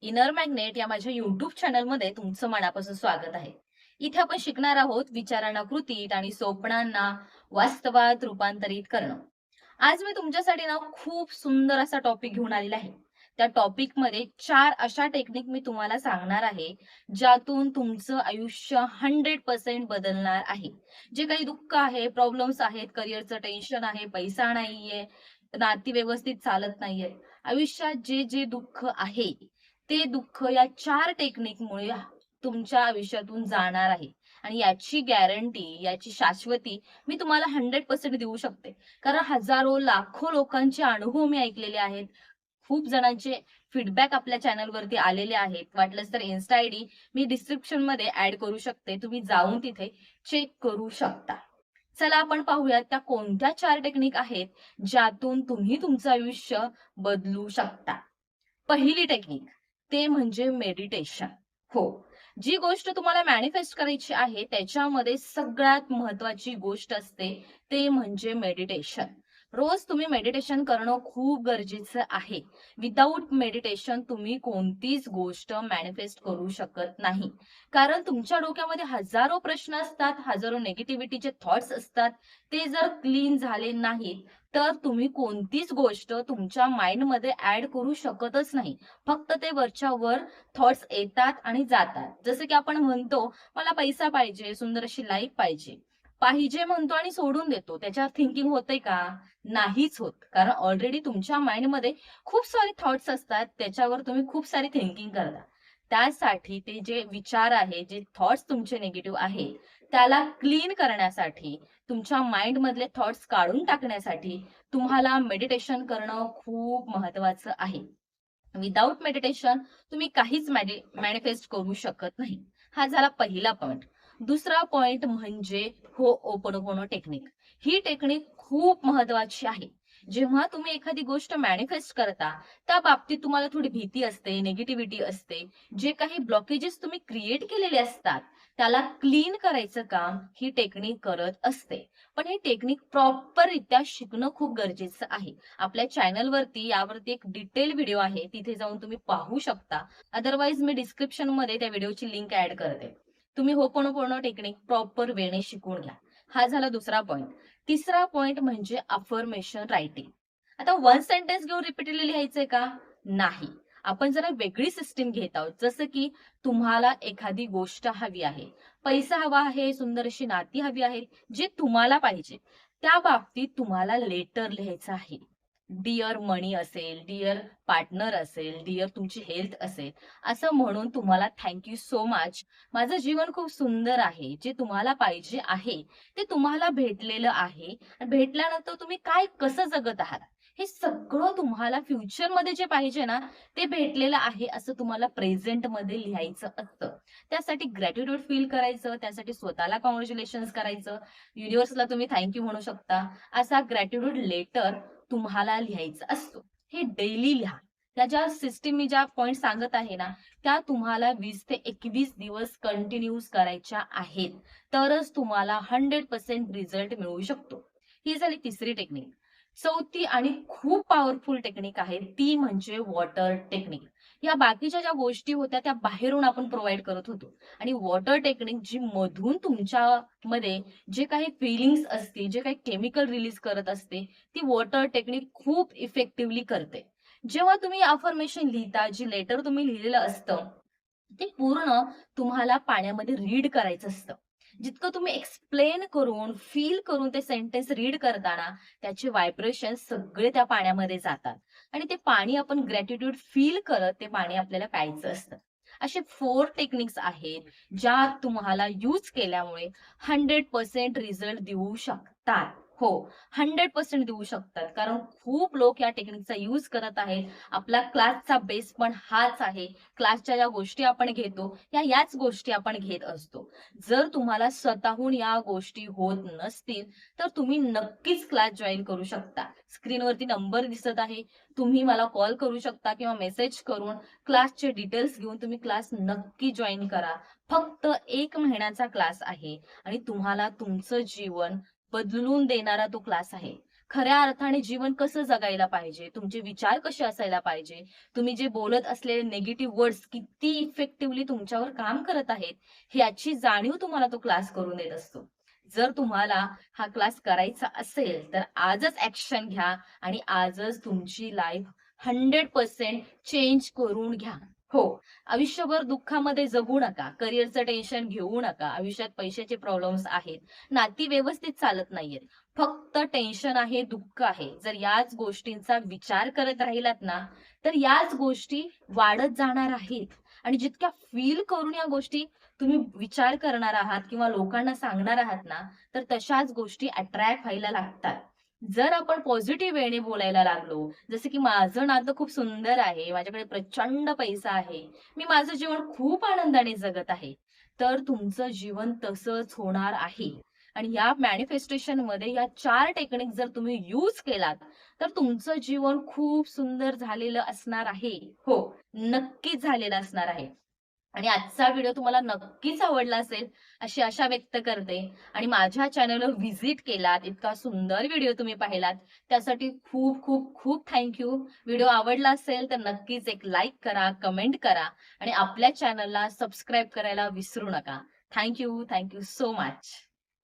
Inner magnet या माझ्या YouTube चॅनलमध्ये तुमचं मनापासून स्वागत आहे. इथे आपण शिकणार आहोत विचारांना कृतीत आणि स्वप्नांना वास्तवात रूपांतरित करणं. आज मी तुमच्यासाठी ना खूप सुंदर असा टॉपिक घेऊन आलेला आहे. त्या टॉपिकमध्ये 4 अशा टेक्निक मी तुम्हाला सांगणार आहे, ज्यातून तुमचं आयुष्य 100% बदलणार आहे. जे काही दुःख आहे, प्रॉब्लेम्स आहेत, करिअरचं टेन्शन आहे, पैसा नाहीये, नाती व्यवस्थित चालत नाहीये. आयुष्यात जे जे दुःख आहे, ते दुःख या 4 टेक्निकमुळे तुमच्या आयुष्यातून जाणार आहे. आणि याची गॅरंटी, याची शाश्वती मी तुम्हाला 100% देऊ शकते. कारण हजारो, लाखो लोकांचे अनुभव मी ऐकलेले आहेत. खूप जणांचे फीडबॅक आपल्या चॅनलवरती आलेले आहेत. वाटलंच तर इन्स्टा आयडी मी डिस्क्रिप्शनमध्ये ॲड करू शकते. तुम्ही जाऊन तिथे चेक करू शकता. चला आपण पाहूयात त्या कोणत्या 4 टेक्निक आहेत, ज्यातून तुम्ही तुमचं आयुष्य बदलू शकता. पहिली टेक्निक ते म्हणजे मेडिटेशन. हो. जी गोष्ट तुम्हाला मॅनिफेस्ट करायची आहे त्याच्यामध्ये सगळ्यात महत्वाची गोष्ट असते ते म्हणजे मेडिटेशन. रोज तुम्ही मेडिटेशन करणं खूप गरजेचं आहे. विदाऊट मेडिटेशन तुम्ही कोणतीच गोष्ट मॅनिफेस्ट करू शकत नाही. कारण तुमच्या डोक्यामध्ये हजारो प्रश्न असतात, हजारो निगेटिव्हिटीचे थॉट्स असतात. ते जर क्लीन झाले नाहीत, तर तुम्ही कोणतीच गोष्ट तुमच्या माइंडमध्ये ॲड करू शकतच नाही. फक्त ते वरच्या वर थॉट्स येतात आणि जातात. जसं की आपण म्हणतो, "मला पैसा पाहिजे, सुंदर अशी लाईफ पाहिजे." पाहिजे म्हणतो आणि सोडून देतो. त्याच्यावर थिंकिंग होतंय का? नाहीच होत. कारण ऑलरेडी तुमच्या माइंडमध्ये खूप सारे थॉट्स असतात. त्याच्यावर तुम्ही खूप सारी थिंकिंग करता. त्यासाठी ते जे विचार आहे, जे थॉट्स तुमचे निगेटिव्ह आहेत, त्याला क्लीन करण्यासाठी, तुमच्या माइंडमधले थॉट्स काढून टाकण्यासाठी तुम्हाला मेडिटेशन करणं खूप महत्वाचं आहे. विदाऊट मेडिटेशन तुम्ही काहीच मॅनिफेस्ट करू शकत नाही. हा झाला पहिला पॉइंट. दुसरा पॉइंट म्हणजे होओपोनोपोनो टेक्निक. ही टेक्निक खूप महत्वाची आहे. जेव्हा तुम्ही एखादी गोष्ट मॅनिफेस्ट करता, त्या बाबतीत तुम्हाला थोडी भीती असते, निगेटिव्हिटी असते. जे काही ब्लॉकेजेस तुम्ही क्रिएट केलेले असतात, त्याला क्लीन करायचं काम ही टेक्निक करत असते. पण ही टेक्निक प्रॉपररित्या शिकणं खूप गरजेचं आहे. आपल्या चॅनलवरती यावरती एक डिटेल व्हिडिओ आहे. तिथे जाऊन तुम्ही पाहू शकता. अदरवाईज मी डिस्क्रिप्शनमध्ये त्या व्हिडिओची लिंक ॲड करते. तुम्ही होपोनोपोनो टेक्निक प्रॉपर वेने शिकून घ्या. हा झाला दुसरा पॉइंट. तिसरा पॉइंट म्हणजे अफर्मेशन रायटिंग. आता वन सेंटेन्स घेऊन रिपीटेडली लिहायचंय का? नाही. आपण जरा वेगळी सिस्टीम घेत आहोत. जसं की तुम्हाला एखादी गोष्ट हवी आहे. पैसा हवा आहे, सुंदर अशी नाती हवी आहेत, जे तुम्हाला पाहिजे. त्या बाबतीत तुम्हाला लेटर लिहायचं आहे. डिअर मनी असेल, डिअर पार्टनर असेल, डिअर तुमची हेल्थ असेल, असं म्हणून तुम्हाला थँक यू सो मच. माझं जीवन खूप सुंदर आहे. जे तुम्हाला पाहिजे आहे, ते तुम्हाला भेटलेलं आहे. आणि भेटल्यानंतर तुम्ही काय कसं जगत आहात, हे सगळं तुम्हाला फ्युचरमध्ये जे पाहिजे ना, ते भेटलेलं आहे असं तुम्हाला प्रेझेंटमध्ये लिहायचं असतं. त्यासाठी ग्रॅटिट्यूड फील करायचं, त्यासाठी स्वतःला कॉंग्रॅच्युलेशन्स करायचं, युनिव्हर्सला तुम्ही थँक म्हणू शकता. असा ग्रॅटिट्यूड लेटर तुम्हाला लिहायचा असतो. हे डेली लिहा. त्या ज्या सिस्टम मी ज्या पॉइंट सांगत आहे ना, त्या तुम्हाला 20 ते 21 दिवस कंटिन्यूअस करायच्या आहेत. तरच तुम्हाला 100% रिझल्ट मिळू शकतो. ही झाली तिसरी टेक्निक. चौथी आणि खूप पॉवरफुल टेक्निक आहे ती म्हणजे वॉटर टेक्निक. या बाकीच्या ज्या गोष्टी होत्या त्या बाहेरून आपण प्रोव्हाईड करत होतो आणि वॉटर टेक्निक जी मधून तुमच्यामध्ये जे काही फीलिंग्स असते, जे काही केमिकल रिलीज करत असते, ती वॉटर टेक्निक खूप इफेक्टिव्हली करते. जेव्हा तुम्ही अफर्मेशन लिहिता, जी लेटर तुम्ही लिहिलेलं असतं, ते पूर्ण तुम्हाला पाण्यामध्ये रीड करायचं असतं. जितकं तुम्ही एक्सप्लेन करून, फील करून ते सेंटेन्स रीड करताना त्याचे व्हायब्रेशन्स सगळे त्या पाण्यामध्ये जातात आणि ते पाणी आपण ग्रॅटिट्यूड फील करत ते पाणी आपल्याला प्यायचं असतं. असे 4 टेक्निक्स आहेत, ज्या तुम्हाला यूज केल्यामुळे 100% रिझल्ट देऊ शकतात. हो, 100% देऊ शकतात. कारण खूप लोक या टेक्निकचा यूज करत आहेत. आपला क्लासचा बेस पण हाच आहे. क्लासच्या ज्या गोष्टी आपण घेतो, याच गोष्टी आपण घेत असतो. जर तुम्हाला स्वतःहून या गोष्टी होत नसतील, तर तुम्ही नक्कीच क्लास जॉइन करू शकता. स्क्रीनवरती नंबर दिसत आहे. तुम्ही मला कॉल करू शकता किंवा मेसेज करून क्लासचे डिटेल्स घेऊन तुम्ही क्लास नक्की जॉइन करा. फक्त 1 महिन्याचा क्लास आहे आणि तुम्हाला तुमचं जीवन बदलून देणारा तो क्लास आहे. खऱ्या अर्थाने जीवन कसं जगायला पाहिजे, तुमचे विचार कसे असायला पाहिजे, तुम्ही जे बोलत असलेले निगेटिव्ह वर्ड्स किती इफेक्टिव्हली तुमच्यावर काम करत आहेत, याची जाणीव तुम्हाला तो क्लास करून देत असतो. जर तुम्हाला हा क्लास करायचा असेल, तर आजच ॲक्शन घ्या आणि आजच तुमची लाईफ 100% चेंज करून घ्या. हो, आयुष्यभर दुःखामध्ये जगू नका, करिअरचं टेन्शन घेऊ नका. आयुष्यात पैशाचे प्रॉब्लेम्स आहेत, नाती व्यवस्थित चालत नाहीयेत. फक्त टेन्शन आहे, दुःख आहे. जर याच गोष्टींचा विचार करत राहिलात ना, तर याच गोष्टी वाढत जाणार आहेत आणि जितक्या फील करून या गोष्टी तुम्ही विचार करणार आहात किंवा लोकांना सांगणार आहात ना, तर तशाच गोष्टी अट्रॅक्ट व्हायला लागतात. जर आपण पॉझिटिव्ह वेने बोलायला लागलो, जसं की माझं नातं खूप सुंदर आहे, माझ्याकडे प्रचंड पैसा आहे, मी माझं जीवन खूप आनंदाने जगत आहे, तर तुमचं जीवन तसंच होणार आहे. आणि या मॅनिफेस्टेशनमध्ये या 4 टेक्निक जर तुम्ही यूज केलात, तर तुमचं जीवन खूप सुंदर झालेलं असणार आहे. हो, नक्कीच झालेलं असणार आहे. आणि आजचा व्हिडिओ तुम्हाला नक्कीच आवडला असेल, अशी आशा व्यक्त करते. आणि माझ्या चॅनलवर व्हिजिट केलात, इतका सुंदर व्हिडिओ तुम्ही पाहिलात, त्यासाठी खूप खूप खूप थँक यू. व्हिडिओ आवडला असेल तर नक्कीच एक लाईक करा, कमेंट करा आणि आपल्या चॅनलला सबस्क्राईब करायला विसरू नका. Thank you so much.